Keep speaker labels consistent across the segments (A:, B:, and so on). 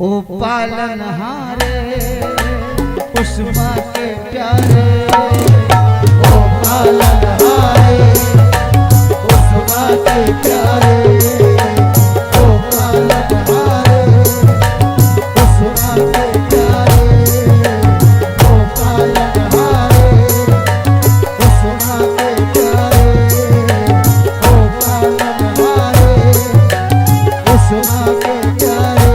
A: ओ पालनहारे पुष्पा के प्यारे, ओ पालनहारे पुष्पा के प्यारे, ओ पालनहारे पुष्पा के प्यारे, ओ पालनहारे पुष्पा के प्यारे, ओ पालनहारे पुष्पा के प्यारे।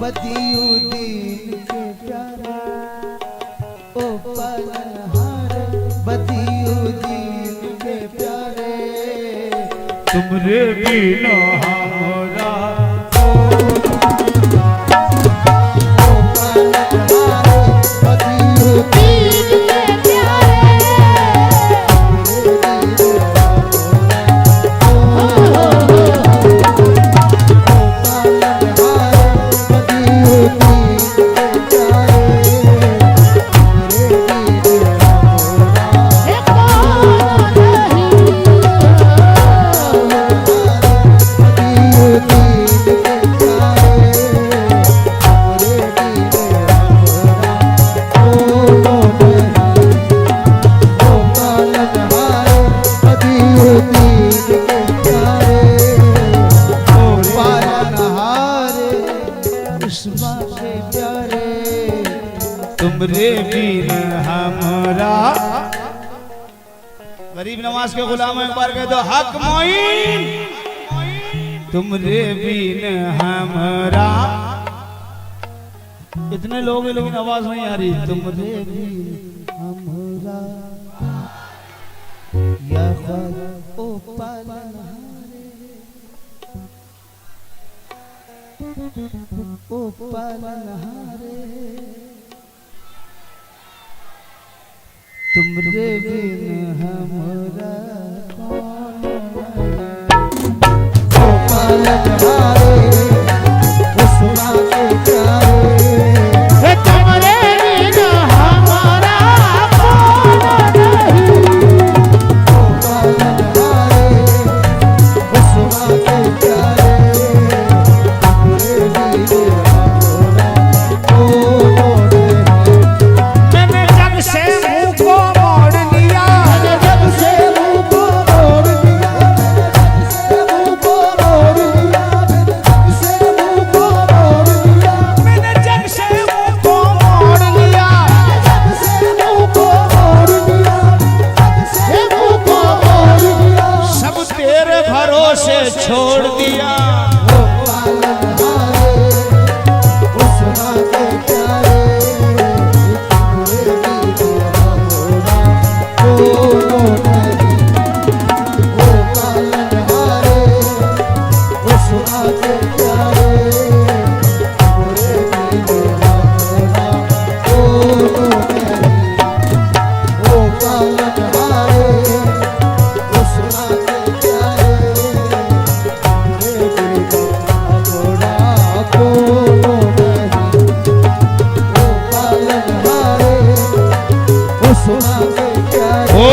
A: बदियू दीन के प्यारे, ओ पालनहारे बदियू दीन के प्यारे,
B: तुमरे बिना हमारा
A: ओ पालनहारे बदियू दीन के प्यारे,
B: तुमरे बिन हमारा। गरीब नवाज के गुलाम एक बार कह दो हक मोइन, तुमरे बिन हमारा। इतने लोग हैं लेकिन आवाज नहीं आ रही। तुमरे बिन
A: हमारा या खुद ओ पालनहारे, ओ पालनहारे तुमरे बिन हमारा कौन है, ओ पालनहारे पुष्पा के प्यारे, तुमरे बिन हमारा कौन नहीं, ओ पालनहारे पुष्पा के प्यारे, तुमरे बिन हमारा कौन नहीं।
B: मैंने जग से मुंह को मोड़ लिया,
A: जब से मुंह को मोड़ लिया, जब से मुंह को मोड़ लिया, जब से मुंह को मोड़ लिया,
B: मैंने जग से मुंह को मोड़ लिया,
A: जब से मुंह को मोड़ लिया, जब से मुंह को मोड़ लिया,
B: सब तेरे भरोसे छोड़ दिया।
A: ओ पालनहारे पुष्पा के प्यारे, तुमरे बिन हमारा कौन नहीं, ओ पालनहारे पुष्पा के प्यारे, तुमरे बिन हमारा कौन नहीं, ओ पालनहारे पुष्पा के प्यारे, तुमरे बिन हमारा कौन नहीं, ओ पालनहारे पुष्पा के प्यारे।
B: ओ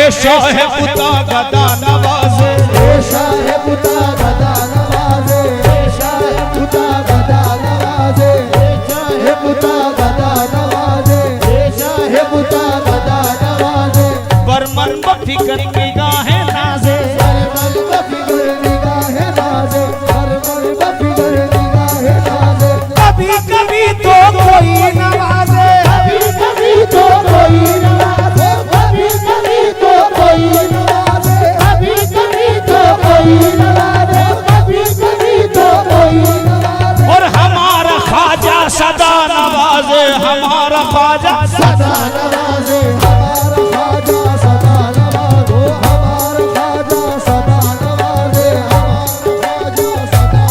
B: ऐसा है पुता गदा नवाजे,
A: ऐसा है पुता गदा नवाजे, ऐसा है पुता गदा नवाजे, ऐसा है पुता गदा नवाजे, ऐसा है पुता गदा नवाजे,
B: बरमन बफिकर निगाहें नाजे,
A: बरमल बफिगर निगाहे नाजे, बरमल बफिगर निगाहे नाजे,
B: कभी कभी तो कोई नवाजे,
A: कभी कभी तो कोई नवाजे, कभी कभी तो कोई नवाजे, कभी कभी तो कोई नवाजे, कभी कभी तो कोई नवाजे,
B: और हमारा ख्वाजा सदा नवाजे, हमारा ख्वाजा
A: सदा नवाजे, हमारा ख्वाजा सदा नवाजे, हमारा ख्वाजा सदा नवाजे, हमारा ख्वाजा सदा,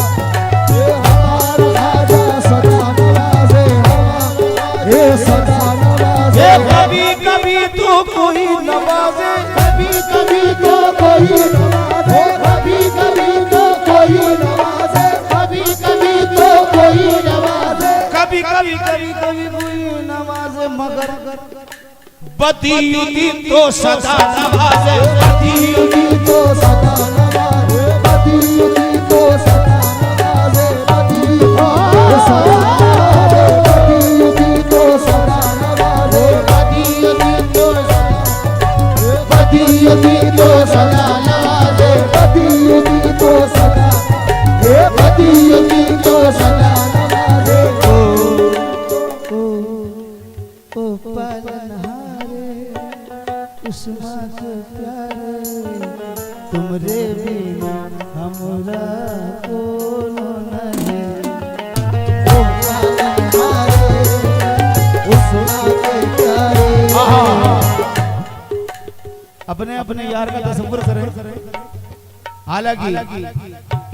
A: हमारा ख्वाजा सदा नवाजे, सदा नवाजे
B: कभी कभी तो कोई नवाजे
A: कभी कभी तो कोई नवाजे कभी कभी तो कोई नवाजे कभी कभी तो कोई नवाजे
B: कभी कभी कभी कभी कोई नवाजे मगर बदीयुदी तो सदा नवाजे
A: बदीयुदी तो सदा नवाजे बदीयुदी तो सदा नवाजे बदीयुदी तो सदा नवाजे बदीयुदी तो सदा नवाजे बदीयुदी तो सदा बदीयुदी तो सदा नवाजे ओ पालनहारे उस माँ के प्यारे तुमरे बिना हमरा कोनो नहीं ओ पालनहारे उस माँ के प्यारे
B: अपने अपने यार का तसव्वुर करें। हालांकि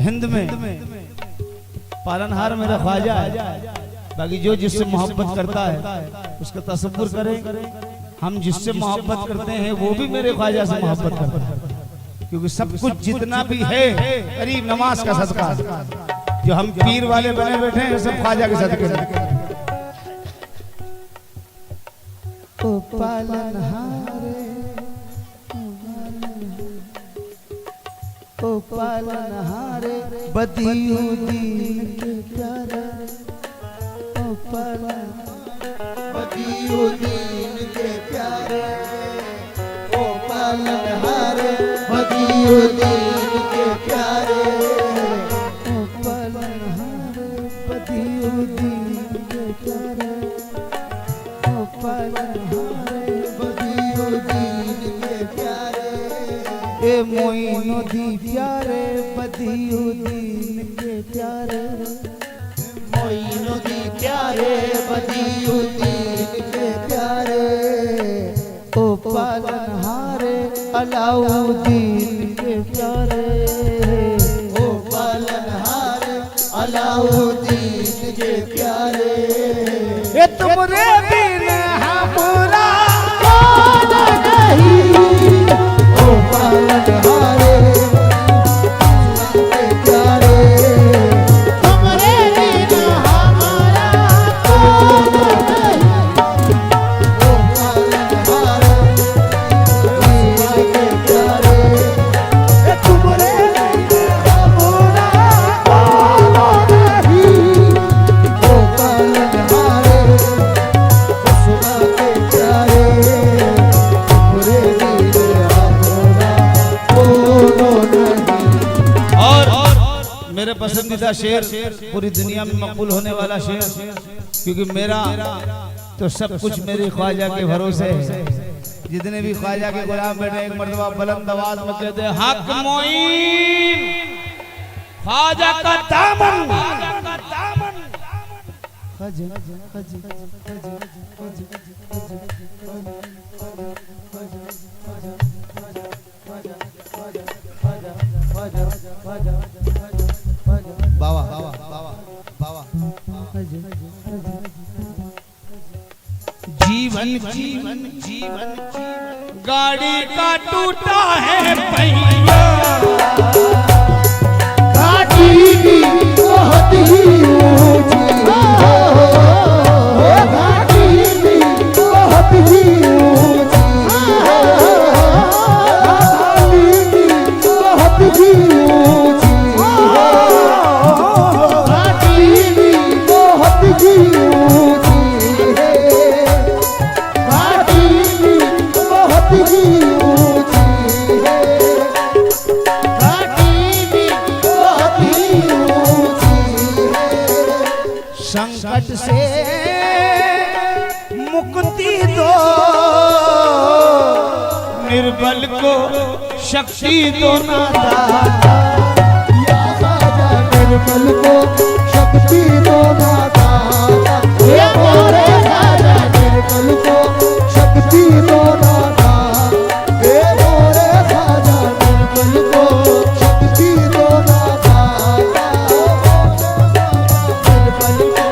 B: हिंद में पालनहार मेरा ख्वाजा है, बाकी जो जिससे मोहब्बत करता है उसका तसव्वुर करें। हम जिससे मोहब्बत करते हैं वो भी मेरे ख्वाजा से मोहब्बत करता है, क्योंकि सब कुछ जितना भी है करीब नमाज का सदका जो हम पीर वाले बने बैठे हैं सब ख्वाजा के सदके।
A: ओ पालनहारे ओ पालनहारे बदीयुदीन के प्यारे ओ बदीयुदीन के प्यारे ओ पालनहारे बदीयुदीन के प्यारे ओ पालनहारे बदीयुदीन के प्यारे ओ पालनहारे बदीयुदीन के प्यारे ए मोइनुद्दीन प्यारे बदीयुदीन के प्यारे मोइनुद्दीन प्यारे बदीयुदीन के प्यारे ओ पालनहारे अलाउद्दीन के प्यारे ओ पालनहारे अलाउद्दीन के प्यारे
B: ये तुमरे बिन हमरा
A: नहीं ओ पालनहारे के प्यारे तुमरे बिन हमारा कोनो नहीं ओ पालनहारे के प्यारे तुमरे बिन हमारा कोनो नहीं ओ पालनहारे सुना के प्यारे तुमरे बिन हमारा कोनो नहीं।
B: और मेरे पसंदीदा शेर पूरी दुनिया में मकबूल होने वाला शेर, क्योंकि मेरा तो सब कुछ मेरे ख्वाजा के भरोसे है। जितने भी ख्वाजा के गुलाम बैठे एक मर्तबा बुलंद आवाज में कहते हैं हक मोइन ख्वाजा का दामन बाबा बाबा बाबा बाबा जीवन जीवन जीवन गाड़ी का टूटा है पहिया
A: घाटी बहुत ही ऊंची हो घाटी बहुत ही ऊंची घाटी बहुत ही ऊंची घाटी बहुत ही ऊंची है घाटी बहुत ही ऊंची है घाटी बहुत ही ऊंची है
B: संकट से मुक्ति दो निर्बल को शक्ति दो ना दाता
A: या ख्वाजा निर्बल को शक्ति दो ना दाता ये मोरे ख्वाजा निर्बल को शक्ति दो ना दाता ये मोरे ख्वाजा निर्बल को शक्ति दो ना दाता निर्बल को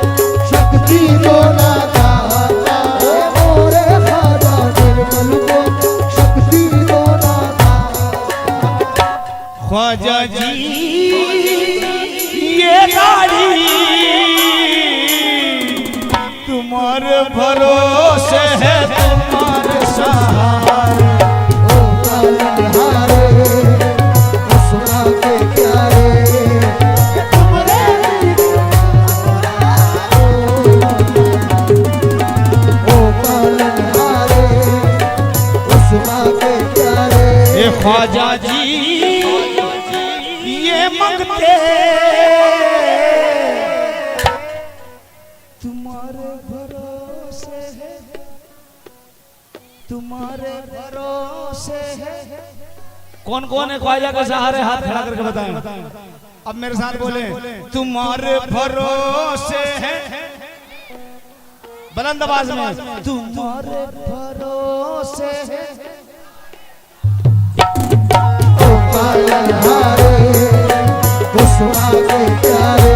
A: शक्ति दो ना दाता
B: भरोसे है तुम्हारे सहारे।
A: ओ पालनहारे उसमा के प्यारे ओ पालनहारे उसमा के प्यारे।
B: ये ख्वाजा जी ये मंगते तुम्हारे भरोसे है, तुम्हारे भरोसे है। कौन कौन है ख्वाजा के सहारे? हाथ खड़ा करके बताएं। अब मेरे साथ बोले, तुम्हारे भरोसे है, बुलंद आवाज में, तुम्हारे भरोसे है।
A: ओ पालनहारे उसमा के प्यारे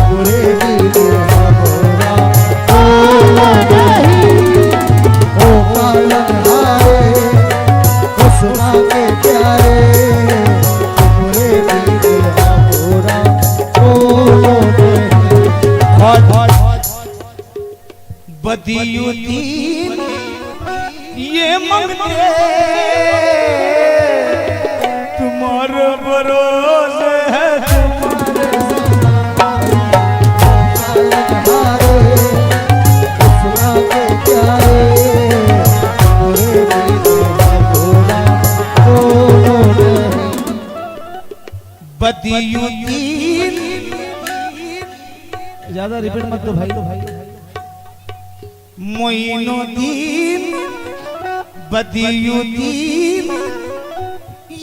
A: बुरे दीने हमारा ओ नहीं। ओ पालनहारे उसमा के प्यारे बुरे दीने हमारा ओ नहीं।
B: बदियुद्दीन ये मंगते तुम्हारे भरोसे है, बदियुद्दीन। ज्यादा रिपीट मत दो भाई। मोइनुद्दीन बदियुद्दीन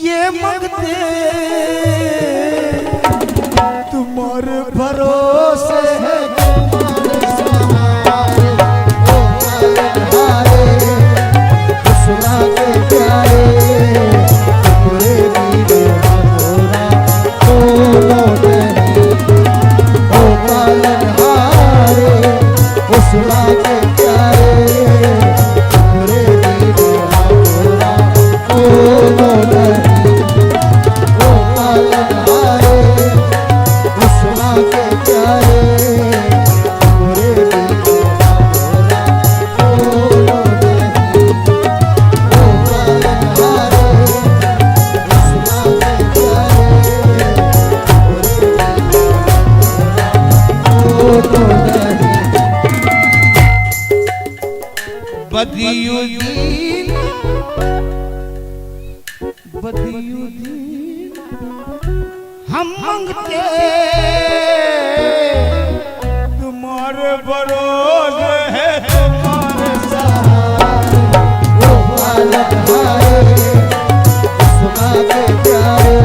B: ये मंगते तुम्हारे भरोसे है,
A: तुम्हारे सहारे। ओ पालनहारे उसमा के प्यारे बुरे दीने हमारा ओ नहीं। ओ पालनहारे उसमा के प्यारे बुरे दीने हमारा ओ नहीं। ओ पालनहारे उसमा के प्यारे बुरे दीने हमारा ओ नहीं। ओ पालनहारे उसमा के प्यारे बुरे
B: बदियुद्दीन बदियुद्दीन हम मंगते तुम्हारे भरोसे है, तुम्हारे सहारे।
A: ओ पालनहारे उसमा के प्यारे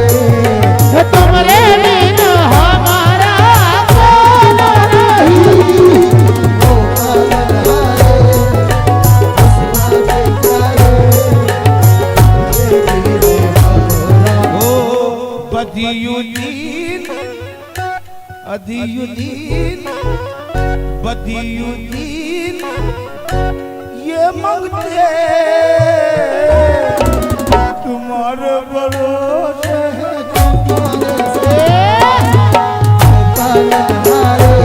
C: तुम्हारे बिना हमारा कौन नहीं।
A: ओ पालनहारे उसमा के प्यारे बुरे दीने हमारा
B: ओ बदियुद्दीन अदियुद्दीन बदियुद्दीन ये मंगते तुम्हारे भरोसे है,
A: पालनहारे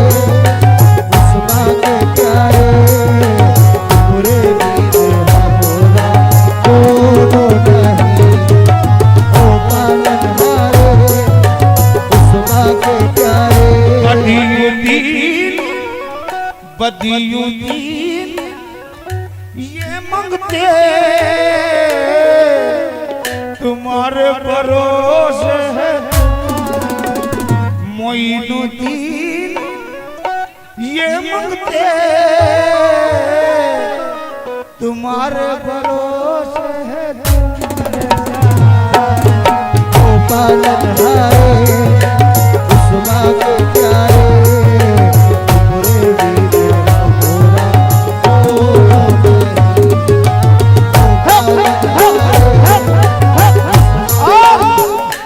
A: उसमा के प्यारे बुरे दीने हमारा ओ नहीं। ओ पालनहारे उसमा के प्यारे
B: बदियुद्दीन बदियुद्दीन ये मंगते तुम्हारे भरोसे है, मोइनुद्दीन ये मंगते तुम्हारे भरोसे है,
A: ओ पालनहारे उसमा के प्यारे बुरे दीने हमारा ओ नहीं।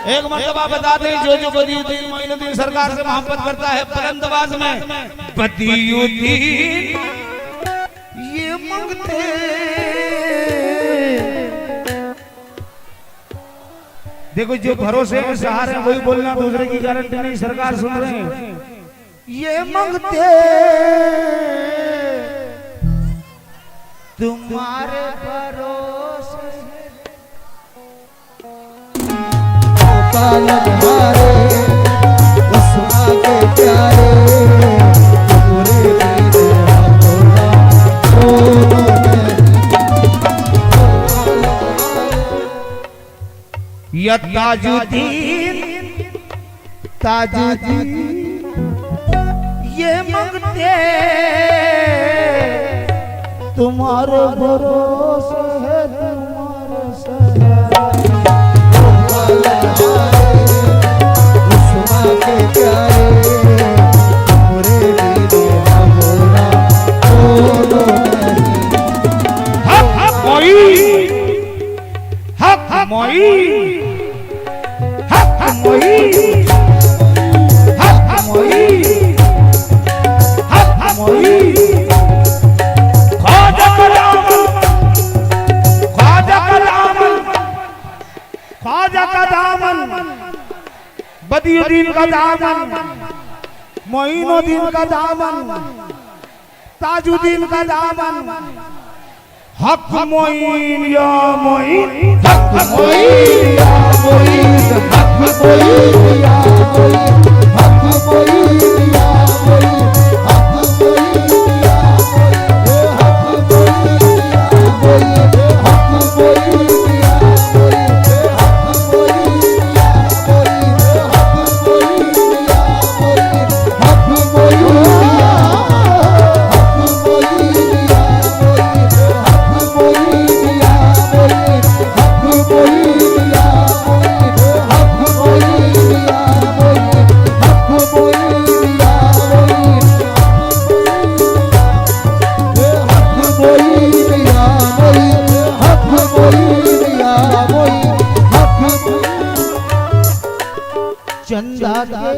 B: एक मर्तबा बता दें, जो बदियुद्दीन मोइनुद्दीन सरकार से मोहब्बत करता है, बुलंद आवाज में, बदियुद्दीन ये मंगते देखो जो भरोसे में सहारे हैं वही बोलना, दूसरे की गारंटी नहीं। सरकार सुन रहे हैं, ये मंगते तुम्हारे भरोसे
A: पालन हारे उस्मा के प्यारे पूरे मेरे हमरा दोनों नहीं
B: या ताजुद्दीन ताजुद्दीन ये मंगते तुम्हारे भरोसे है तुम्हारे सहारे
A: उस्मा के प्यारे पूरे मेरे हमरा दोनों नहीं
B: हक मोई हक मोई हक मोई हक मोई हक मोई ख्वाजा का दामन ख्वाजा का दामन बदियुद्दीन का दामन मोइनुद्दीन का दामन ताजुद्दीन का दामन हक मोइन या मोइन हक मोइन
A: या मोइन हक मोइन या मोइन हक मोइन या मोइन हक मोइन या मोइन हक मोइन या मोइन हक मोइन या मोइन हक मोइन या मोइन हक मोइन या
B: चंदा के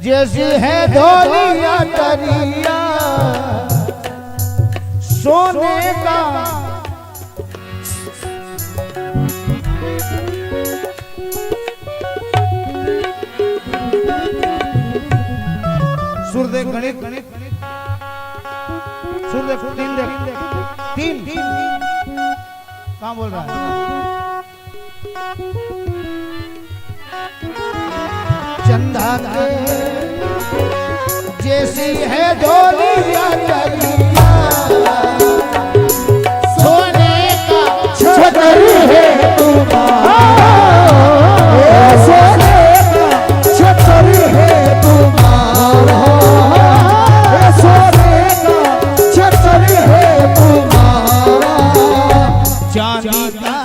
B: जैसी है धोलिया तरिया सोने का सुर देख गणित सुर देख तीन कहाँ बोल रहा है चंदा के जैसी है धोलिया तरिया सोने का
A: छतर है तुम्हारा सोने का छतर है तुम्हारा सोने का छतर है तुम्हारा
B: चांदी का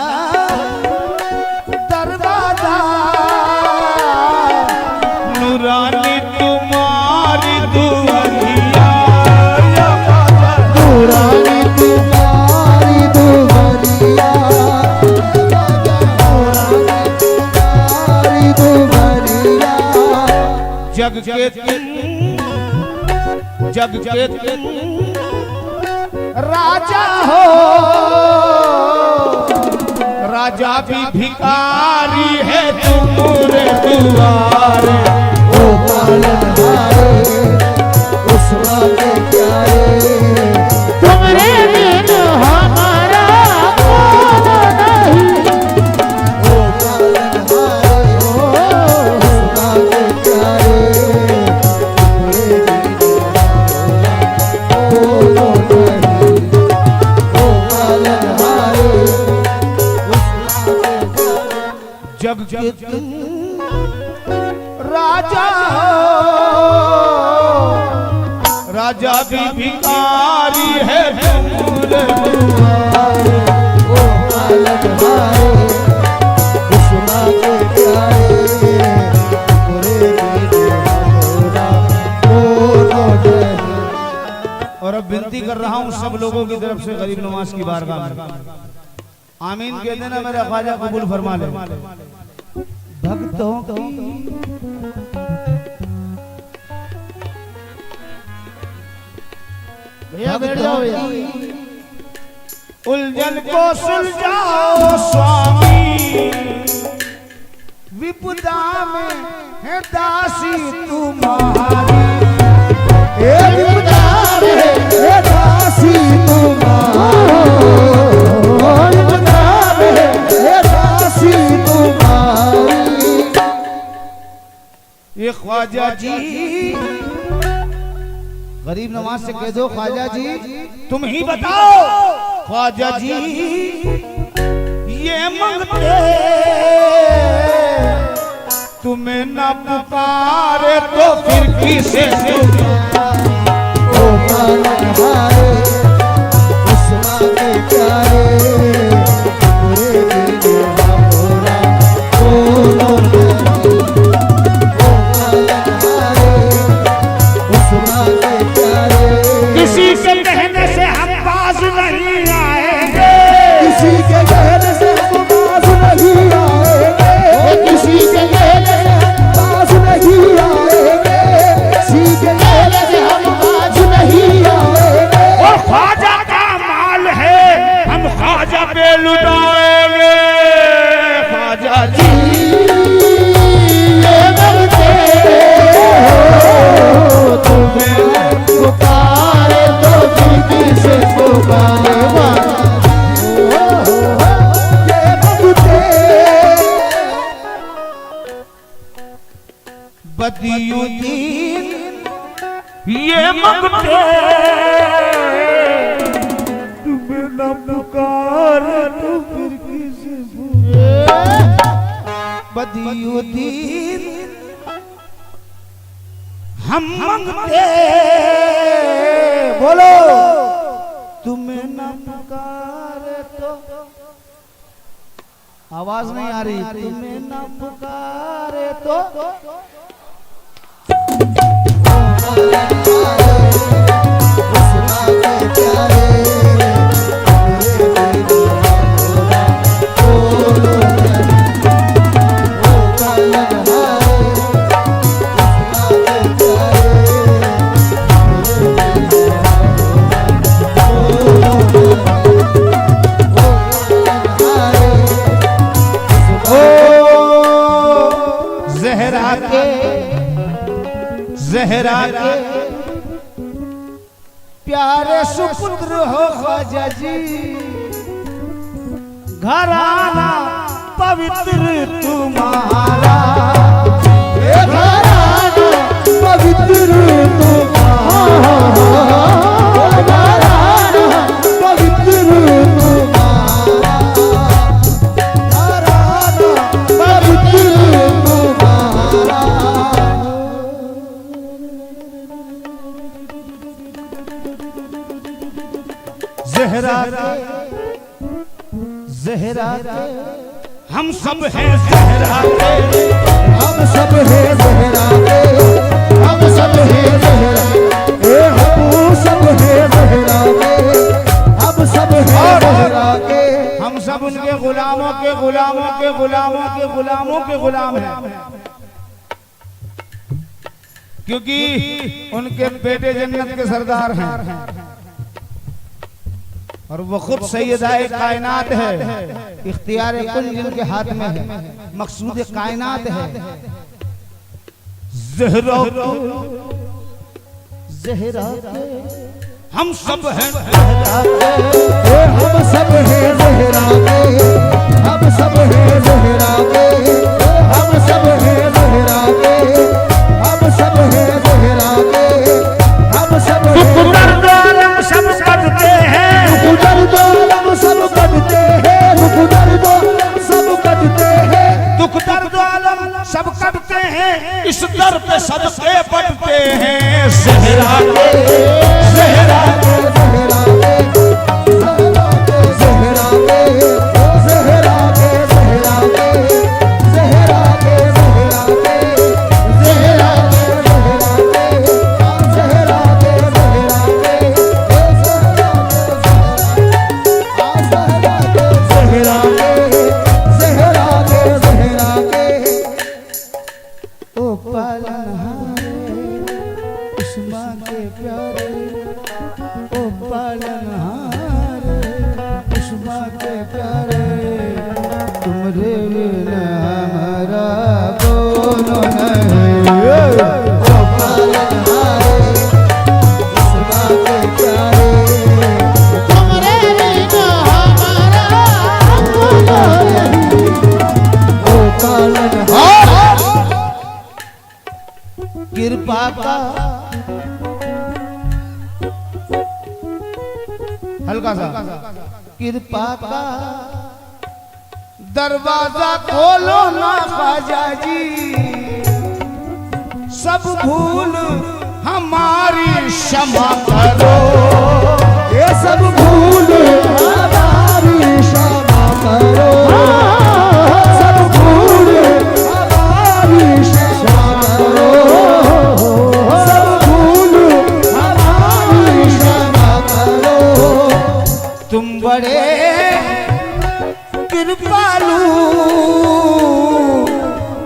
B: दरवाजा नूरानी तुम्हारी दुआरिया
A: नूरानी तुम्हारी दुआरिया नूरानी तुम्हारी दुआरिया
B: जग के तुम राजा हो राजा भी भिखारी है तुम्हारे दुआरे
A: ओ पालनहारे उस्मा के प्यारे
C: तुमरे बिन हमारा कौन नहीं।
A: ओ पालनहारे उस्मा के प्यारे तुम्हारे ओ पालनहारे
B: जग के तुम राजा हो राजा भी भिखारी है तुम्हारे दुआरे
A: ओ पालनहारे उस्मा के प्यारे पूरे
B: और अब विनती कर रहा हूँ सब लोगों की तरफ से गरीब नवाज की बारगाह में आमीन कह देना मेरा ख्वाजा कबूल फरमा ले भक्तों की
C: भैया बैठ जाओ भैया।
B: उलझन को सुलझाओ स्वामी विपदा में है दासी तुम्हारी ख्वाजा जी, गरीब नवाज से कह दो ख्वाजा जी तुम ही बताओ, ख्वाजा जी ये मांगते तुम्हें ना पुकारे तो फिर किसे
A: ओ पालनहारे उस्मान के प्यारे, पूरे दिल हमारा कोनो नहीं। ओ पालनहारे उस्मान के प्यारे,
B: किसी के कहने से हम बाज नहीं आएंगे,
A: किसी के कहने से हम बाज नहीं आएंगे,
C: किसी के कहने से
A: बाज नहीं आएंगे, किसी के कहने से हम बाज नहीं आएंगे।
B: और ख्वाजा का माल है हम ख्वाजा पे लुटाएंगे, ख्वाजा जी
C: ये मरते हो तुम्हें पुकारे तो फिर किसे पुकारे वाला।
A: ये मांगते
B: बदियुद्दीन ये मांगते तुम्हें न पुकारे तो फिर किसे बदियुद्दीन हम मांगते, बोलो तुम्हें न पुकारे तो, आवाज नहीं आ रही, तुम्हें न पुकारे तो
A: उस्मान के प्यारे, पूरे दिल हमारा कोनो नहीं। ओ पालनहारे उस्मान के प्यारे, पूरे दिल हमारा कोनो नहीं। ओ पालनहारे
B: ज़हरा के प्यारे सुपुत्र हो ख्वाजा जी, घराना पवित्र तुम्हारा,
A: ये घराना पवित्र तुम्हारा, घराना पवित्र तुम्हारा, घराना पवित्र तुम्हारा।
B: ज़हरा के हम सब हैं ज़हरा के,
A: हम सब हैं ज़हरा के, हम सब हैं ज़हरा के, हम सब हैं ज़हरा के, हम सब हैं ज़हरा के।
B: हम सब उनके गुलामों के गुलामों के गुलामों के गुलामों के गुलाम हैं, क्योंकि उनके बेटे जन्नत के सरदार हैं और वो खुद सैयदाए कायनात है, इख्तियार कुल जिनके हाथ में है, मकसूद कायनात है। ज़हरा हम सब हैं ज़हरा के,
A: हम सब हैं ज़हरा के, हम सब हैं ज़हरा के, हम सब हैं ज़हरा के, हम सब हैं ज़हरा के, हम सब हैं।
B: दर्द आलम सब करते हैं,
A: दर्द आलम सब करते हैं, दर्द सब करते हैं,
B: दुख दर्द आलम सब करते हैं, इस दर पे सदके बढ़ते हैं। ज़हरा के
A: ज़हरा के, ज़हरा के, ज़हरा के, ज़हरा के, ज़हरा के, ज़हरा के, ज़हरा के, ज़हरा के, ज़हरा के, ज़हरा के, ज़हरा के, ज़हरा के, ज़हरा के।
B: ओ पालनहारे उस्मान के प्यारे, ओ पालनहारे उस्मान के प्यारे, तुमरे बिना हमारा कोनो नहीं।
A: ओ पालनहारे उस्मान के प्यारे,
C: तुम्हारे बिना हमारा कोनो नहीं।
A: ओ पालनहारे
B: हल्का सा। कृपा का दरवाजा खोलो ना ख्वाजा जी, सब भूल हमारी क्षमा करो।
A: ये सब भूल हमारी क्षमा करो, सब भूल हमारी क्षमा करो, सब भूल हमारी क्षमा करो।
B: तुम बड़े कृपालु,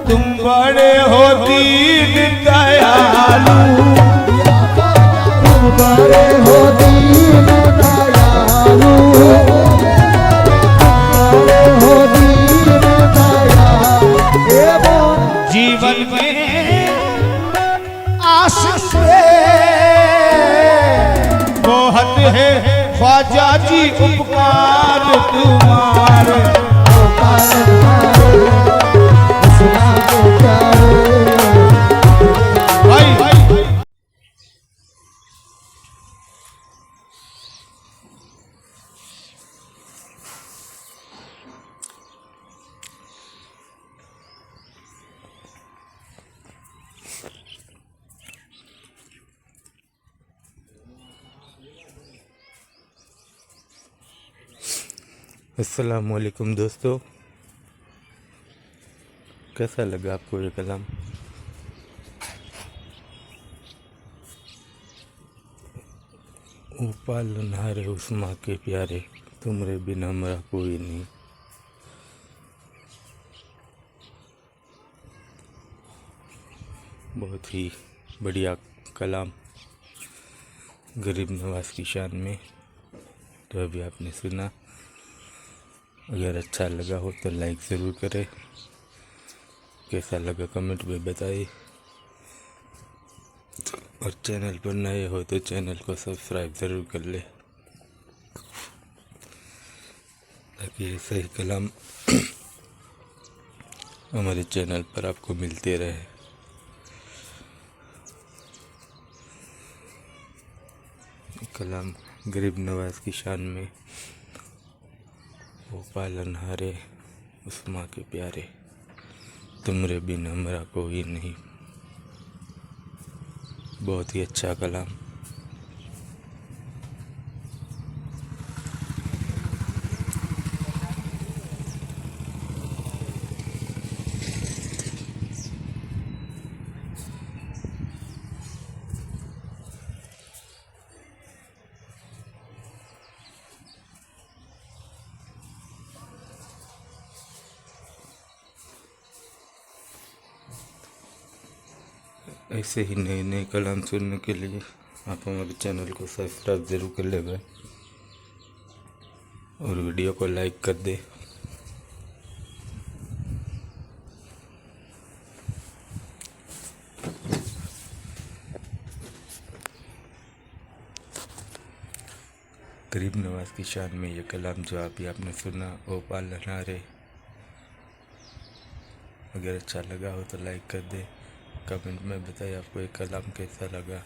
B: तुम बड़े हो दीन दयालु।
A: तुम बड़े हो दीन दयालु, बड़े हो दीन दयालु।
B: जीवन में आशीष बहुत है ख्वाजा जी, उपकार तुम्हारे।
D: अस्सलाम वालेकुम दोस्तों, कैसा लगा आपको ये कलाम? ओ पालनहारे उस माँ के प्यारे, तुमरे बिना मेरा कोई नहीं। बहुत ही बढ़िया कलाम गरीब नवाज की शान में तो अभी आपने सुना। अगर अच्छा लगा हो तो लाइक ज़रूर करें, कैसा लगा कमेंट में बताइए, और चैनल पर नए हो तो चैनल को सब्सक्राइब ज़रूर कर ले, ताकि ये सही कलाम हमारे चैनल पर आपको मिलते रहे। कलाम गरीब नवाज की शान में, वो पालनहारे उस माँ के प्यारे, तुमरे बिना मेरा कोई नहीं। बहुत ही अच्छा कलाम। ऐसे ही नए नए कलाम सुनने के लिए आप हमारे चैनल को सब्सक्राइब ज़रूर कर ले भाई, और वीडियो को लाइक कर दे। गरीब नवाज की शान में ये कलाम जो अभी आपने सुना, ओ पालनहारे। अगर अच्छा लगा हो तो लाइक कर दे, कमेंट में बताइए आपको ये कलाम कैसा लगा,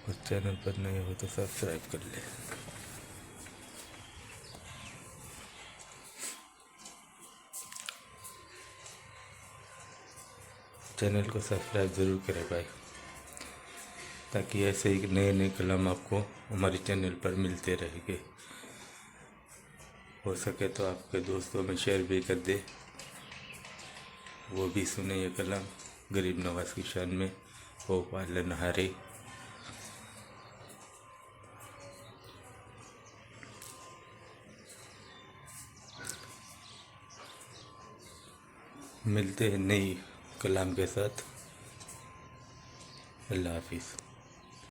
D: और चैनल पर नए हो तो सब्सक्राइब कर ले। चैनल को सब्सक्राइब ज़रूर करें भाई, ताकि ऐसे ही नए नए कलाम आपको हमारे चैनल पर मिलते रहेंगे। हो सके तो आपके दोस्तों में शेयर भी कर दे, वो भी सुने ये कलाम गरीब नवाज की शान में, ओ पालनहारे। मिलते हैं नई कलाम के साथ। अल्लाह हाफिज़।